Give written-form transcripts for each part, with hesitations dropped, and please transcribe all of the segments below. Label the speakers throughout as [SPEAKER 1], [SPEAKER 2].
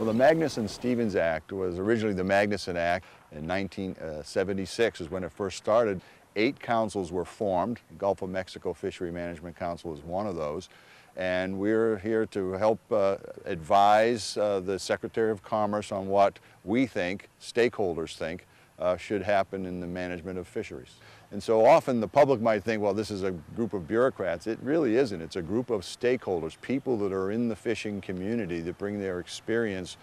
[SPEAKER 1] Well, the Magnuson-Stevens Act was originally the Magnuson Act. In 1976 is when it first started. 8 councils were formed. Gulf of Mexico Fishery Management Council is one of those. And we're here to help advise the Secretary of Commerce on what we think, stakeholders think, should happen in the management of fisheries. And so often the public might think, well, this is a group of bureaucrats. It really isn't. It's a group of stakeholders, people that are in the fishing community that bring their experience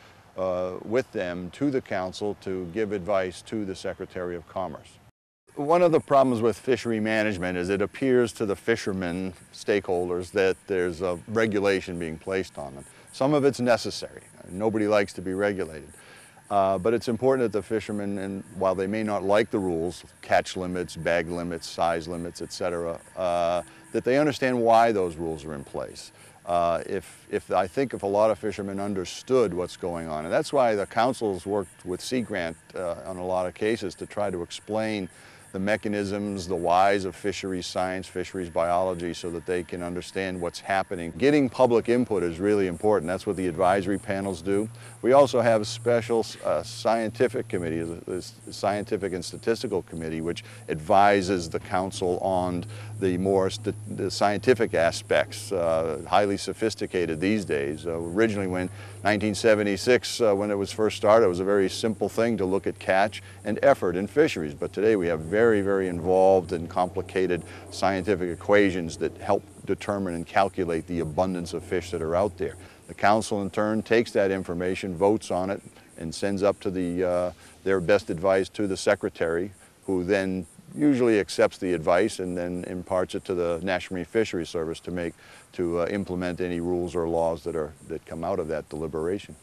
[SPEAKER 1] with them to the council to give advice to the Secretary of Commerce. One of the problems with fishery management is it appears to the fishermen, stakeholders, that there's a regulation being placed on them. Some of it's necessary. Nobody likes to be regulated. But it's important that the fishermen, and while they may not like the rules, catch limits, bag limits, size limits, etc., that they understand why those rules are in place. I think if a lot of fishermen understood what's going on, and that's why the council's worked with Sea Grant on a lot of cases to try to explain the mechanisms, the whys of fisheries science, fisheries biology, so that they can understand what's happening. Getting public input is really important. That's what the advisory panels do. We also have a special scientific committee, the Scientific and Statistical Committee, which advises the council on the more the scientific aspects, highly sophisticated these days. Originally, when 1976, when it was first started, it was a very simple thing to look at catch and effort in fisheries. But today we have very, very involved and complicated scientific equations that help determine and calculate the abundance of fish that are out there. The council in turn takes that information, votes on it, and sends up to their best advice to the secretary, who then usually accepts the advice and then imparts it to the National Marine Fisheries Service to implement any rules or laws that come out of that deliberation.